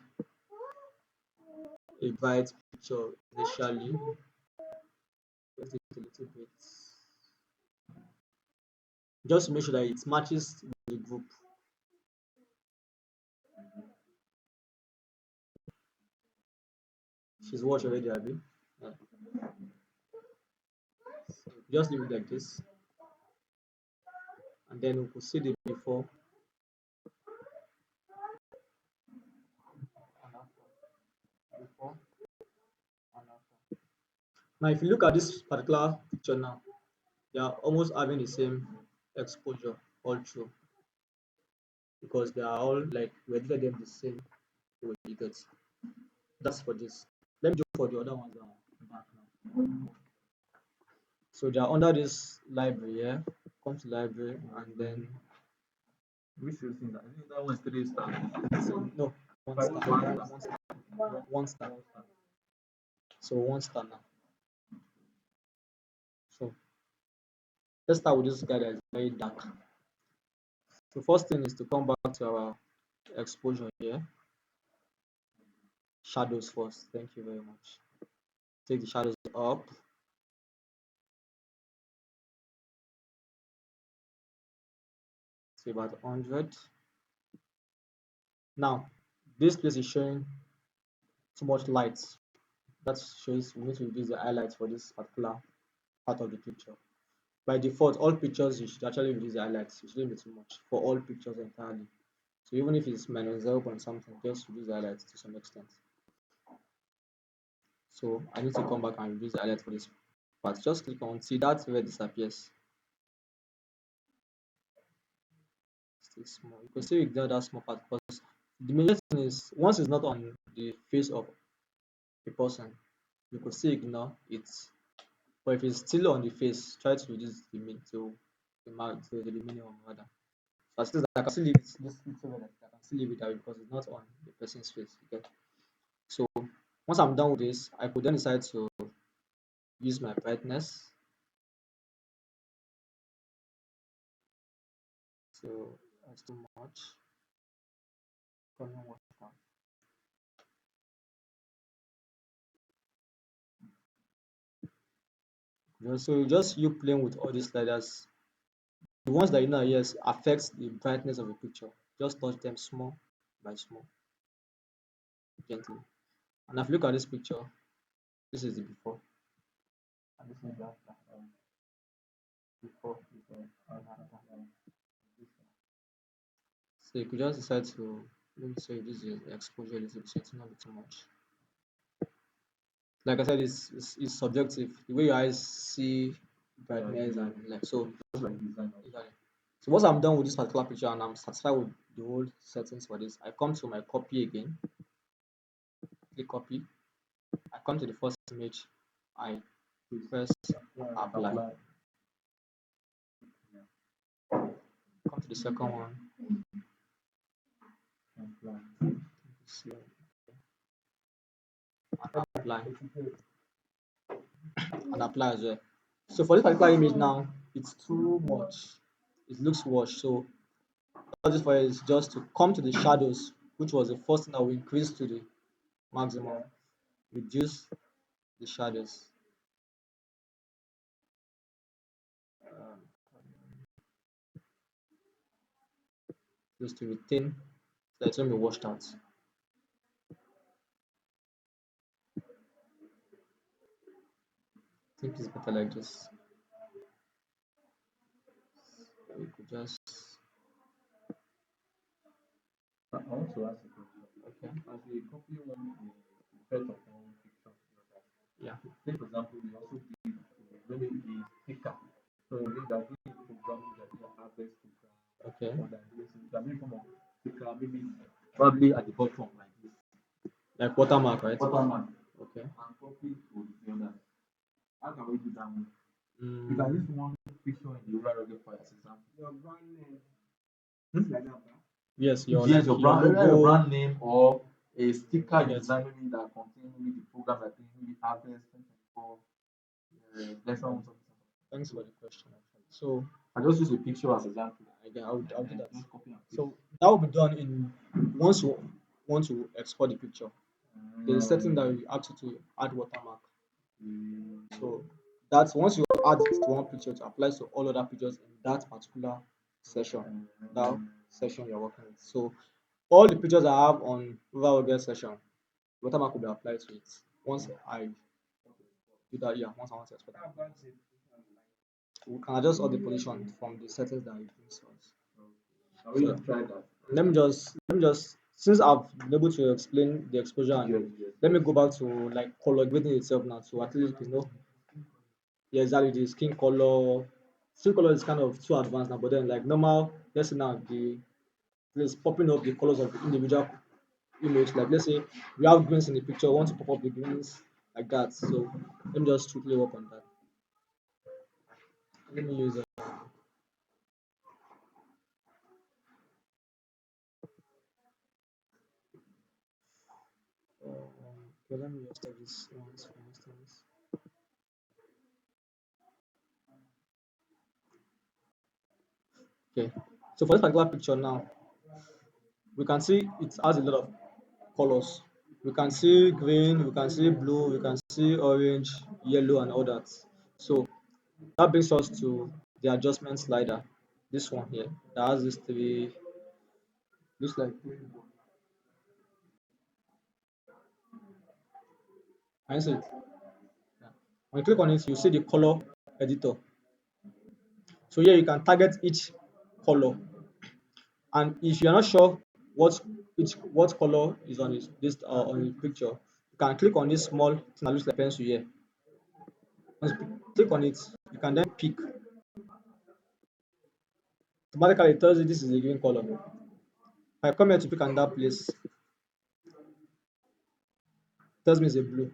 a bright picture initially. Just a little bit. Just to make sure that it matches with the group. She's watched already, Abby. Yeah. So just leave it like this, and then we could see the before and after. Before and after. Now, if you look at this particular picture now, they are almost having the same exposure all through because they are all like we edited them the same way you get. That's for this. Let me do for the other ones that are back now. So they are under this library here. Come to library and then Which you think that? I think that one is 3 stars. so no one Five, star, one one star. star, one star. One star. So one star now. So let's start with this guy that is very dark. The first thing is to come back to our exposure here. Shadows first. Thank you very much. Take the shadows up. To about 100. Now, this place is showing too much light. That shows we need to reduce the highlights for this particular part of the picture. By default, all pictures you should actually reduce the highlights. It shouldn't be too much for all pictures entirely. So even if it's minus 0 point something, just reduce the highlights to some extent. So I need to come back and reduce the highlight for this part. Just click on see that where it disappears. Still small. You can still ignore that small part because the main thing is once it's not on the face of a person, you could still ignore it. But if it's still on the face, try to reduce the min to the minimum rather. So as it is, I can still leave it this little red, I can still leave it out because it's not on the person's face. Okay. So once I'm done with this, I could then decide to use my brightness. So that's too much. So just you playing with all these sliders, the ones that you know yes affects the brightness of the picture. Just touch them small by small, gently. And if you look at this picture, this is the before, and this is the after. Before, and after. So you could just decide to let me say this is exposure a little bit, so it's not too much. Like I said, it's subjective. The way your eyes see brightness and like so. Just like design. Exactly. So once I'm done with this particular picture and I'm satisfied with the whole settings for this, I come to my copy again. Click copy. I come to the first image. I press apply. Come to the second one. And apply. And apply as well. So for this particular image now, it's too much. It looks washed. So all this for is just to come to the shadows, which was the first thing that we increased to the maximum, reduce the shadows, um, just to retain so it's going to be washed out. I think it's better like this. We could just I want to ask a question. okay, As we copy one effect of one picture to the other, yeah, say for example, we also give maybe the sticker. So we are doing programming that we have this sticker okay, or that this is that form of sticker, maybe probably at the bottom like this. like watermark, right? Watermark Okay. and copy to the other. How can we do that one? You can use Mm, one picture in the rural record for example. Your brand name. Like that, huh? yes, your Yes, like your your brand, either your logo. brand name or a sticker I you get. design maybe that contain maybe the program that maybe Harvest 2024, lesson something. Thanks for the question. Actually. So I just use a picture as example again, I'll and do then that. just copy and paste. So that will be done in once you want to export the picture. There's a setting that you ask you to add watermark. So that's once you add it to one picture, it applies to all other pictures in that particular session, that session you're working with. So all the pictures I have on rural get session, watermark will be applied to it. Once I do that, yeah, once I want to export it. We can adjust all the position from the settings that it brings to us. I will try that. Let me just since I've been able to explain the exposure and Yes, yes, let me yes. go back to like color grading itself now. So at least you know, yeah, exactly the skin color. Skin color is kind of too advanced now, but then like normal, let's say now the let's popping up the colors of the individual image. Like let's say we have greens in the picture, we want to pop up the greens like that. So let me just strictly work on that. Let me use okay, let me just take this once for instance. Okay. So for this particular picture now, we can see it has a lot of colors. We can see green, we can see blue, we can see orange, yellow, and all that. So that brings us to the adjustment slider. This one here that has these three, looks like three. Can you see it? Yeah. When you click on it, you see the color editor. So here you can target each color, and if you are not sure what color is on this on the picture, you can click on this small thing that looks like pencil here. Once you click on it, you can then pick. Automatically, it tells you this is a green color. If I come here to pick another place, it tells me it's a blue.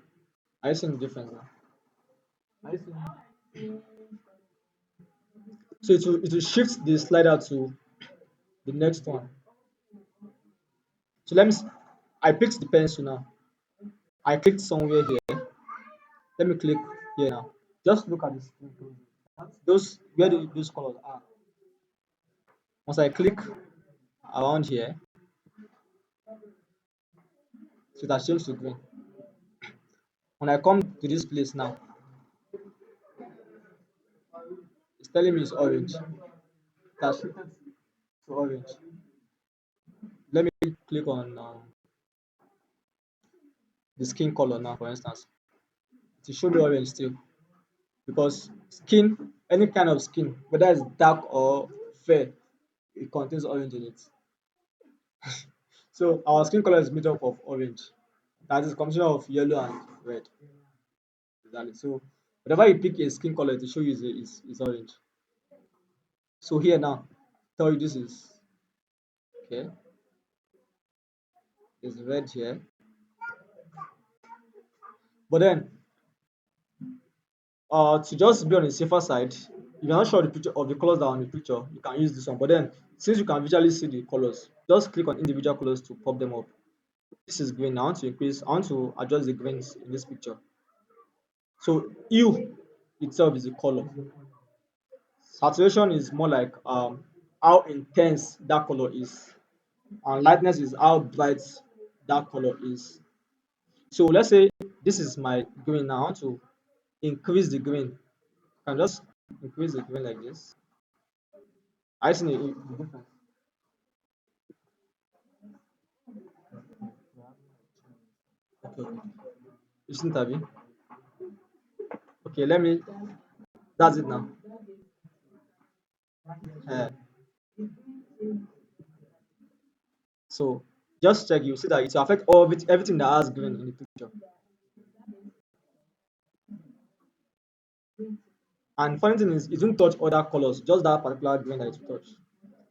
Are you seeing the difference now? Are you seeing? So it will shift the slider to the next one. So I picked the pencil now. I clicked somewhere here. Let me click here now. Just look at the screen closely. Those where those colors are. Once I click around here, so it has changed to green. When I come to this place now, it's telling me it's orange. It has shifted to orange. Let me click on the skin color now, for instance. It will show me orange still because skin, any kind of skin, whether it's dark or fair, it contains orange in it. So our skin color is made up of orange. That is a combination of yellow and red. Exactly. So whenever you pick a skin color, it will show you is orange. So here now, tell you this is okay. It's red here. But then to just be on the safer side, if you're not sure of the picture of the colors that are on the picture, you can use this one. But then since you can visually see the colors, just click on individual colors to pop them up. This is green. I want to adjust the greens in this picture. So hue itself is the color. Saturation is more like how intense that color is, and lightness is how bright that color is. So let's say this is my green now. I want to increase the green. I can just increase the green like this. I see the difference. Okay, okay. You shouldn't have it. Okay, let me. That's it now. Uh, so just check. You see that it will affect everything that has green in the picture. And funny thing is, it won't touch other colors. Just that particular green that it will touch.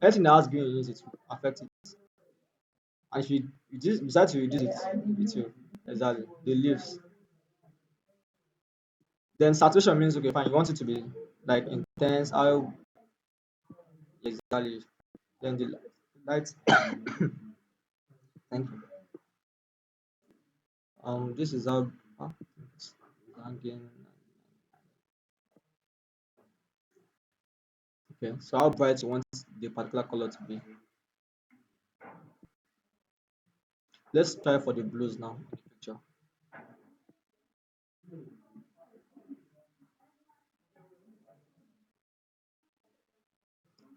Anything that has green in it, it will affect it. And if you decide to reduce it, it will exactly the leaves. Then saturation means okay, fine. You want it to be like intense. How exactly? Then the light. Thank you. This is how. It's hanging. Okay, so how bright you want the particular color to be? Let's try for the blues now in the picture.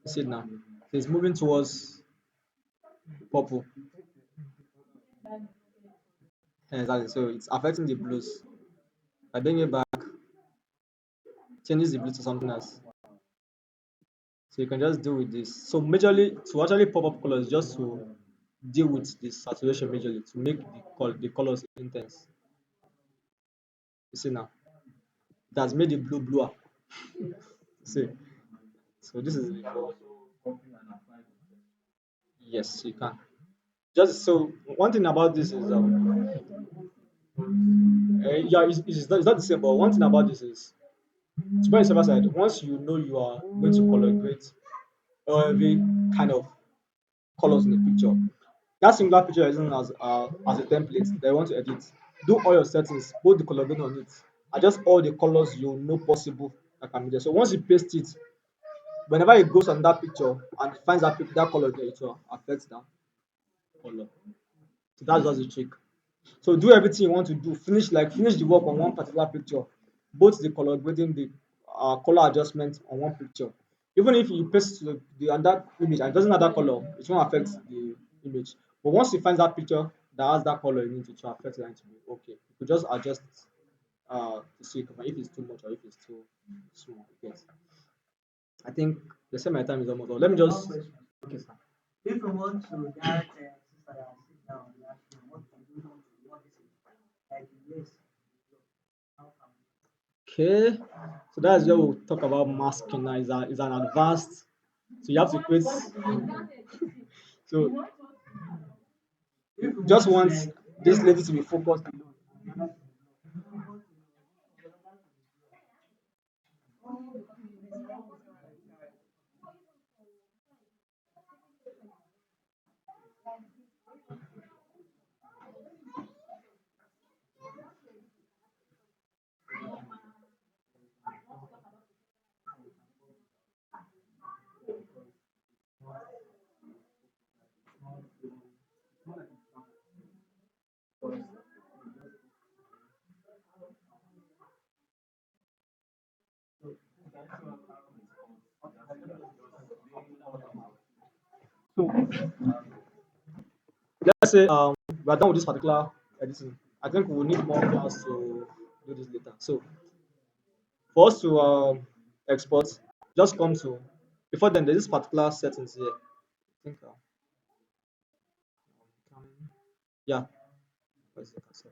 You see it now. So it's moving towards purple. Exactly. So it's affecting the blues. By bringing it back, changes the blue to something else. So you can just deal with this. So majorly to actually pop up colors, just to deal with this saturation majorly to make the colors intense. You see now, it has made the blue bluer. See, so this is before. Yes, you can. Just so one thing about this is yeah, it's not the same. But one thing about this is to be on the server side, once you know you are going to color grade every kind of colors in the picture, that singular picture is using as a template that you want to edit. Do all your settings, both the color grading on it, adjust all the colors you know possible that can be there. So once you paste it, whenever it goes on that picture and finds that color there, it will affect that color. So that's just the trick. So do everything you want to do. Finish the work on one particular picture, both the color grading, the color adjustment on one picture. Even if you paste the on that image and it doesn't have that color, it won't affect the image. But once you find that picture that has that color in it, it will affect it to be okay. You could just adjust to see if it's too much or if it's too small. Yes. I think they say my time is almost up. Let me just okay, sir. If you want to that sister that sit down and ask you what you do want to what is it? Like yes, how come? Okay, so that's where we'll talk about masking now. Is an advanced, so you have to create. So If you just want want like this lady to be focused. So let's say we're done with this particular editing. I think we'll need more class to do this later. So for us to export, just come to before then there's this particular settings here. I think yeah. Where's the cursor?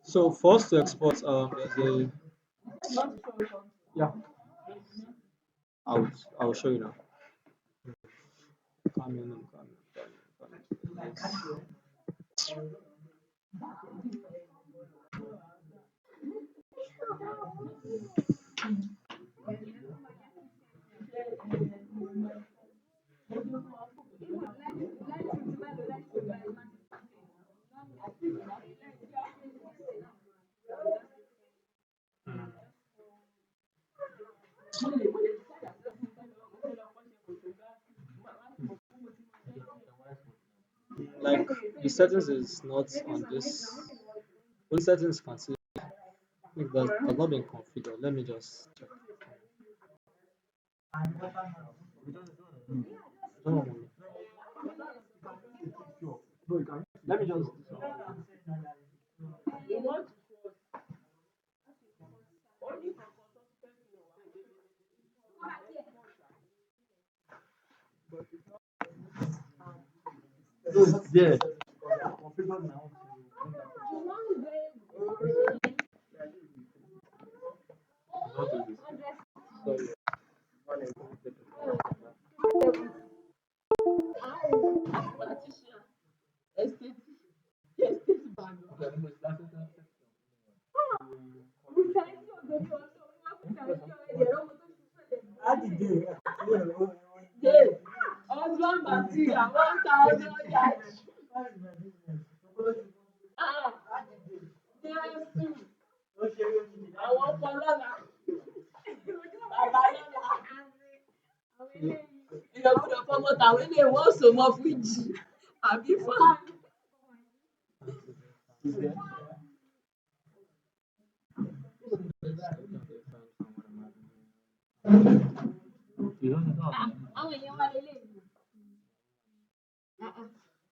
So for us to export, there's a yeah. I'll I'll show you now. Come in, come in, come in, come in. Yes. Like the settings is not on this. Only settings can see it has not been configured. Let me just check. No, let me just. Yeah.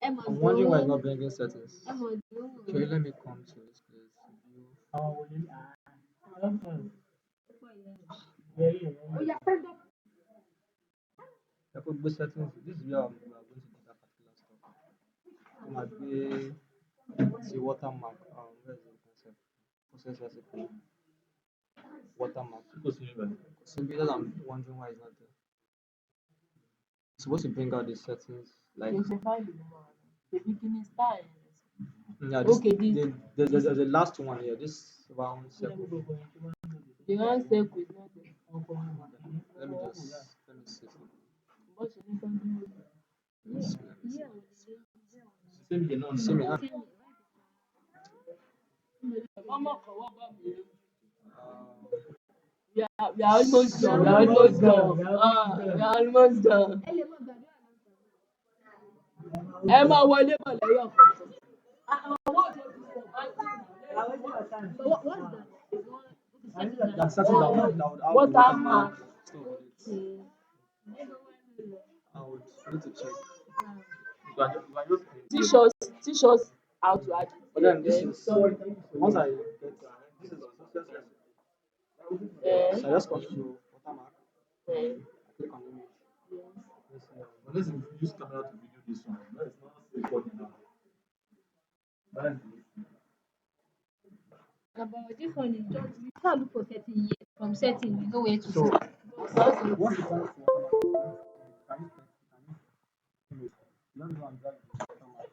I'm wondering why it's not bringing settings. Okay, let me come to this place. View. I put both settings. This is where we are going to do that particular stuff. It might be the watermark. Where is the concept? Process recipe. Watermark. So because I'm wondering why it's not there. It's supposed to bring out the settings like yeah, this, okay, this there's the last one here. This round circle. The round circle is not there. Let me see. See me, huh? We are almost done. We are almost done. We are almost done. Emma, wọlé bọ̀ lẹ́yìn ọ̀kọ̀ọ̀kan. That's something that would have watermark. I would need to check. Teach us how to add it. But then this is once I get this is so I just come to watermark. I click on image. Unless you use camera to video this one, no, it's not recording now. About this one is just we can't look for setting yet. From setting, we know where to So start. once you come to watermark, can you image? You don't go and drag the watermark.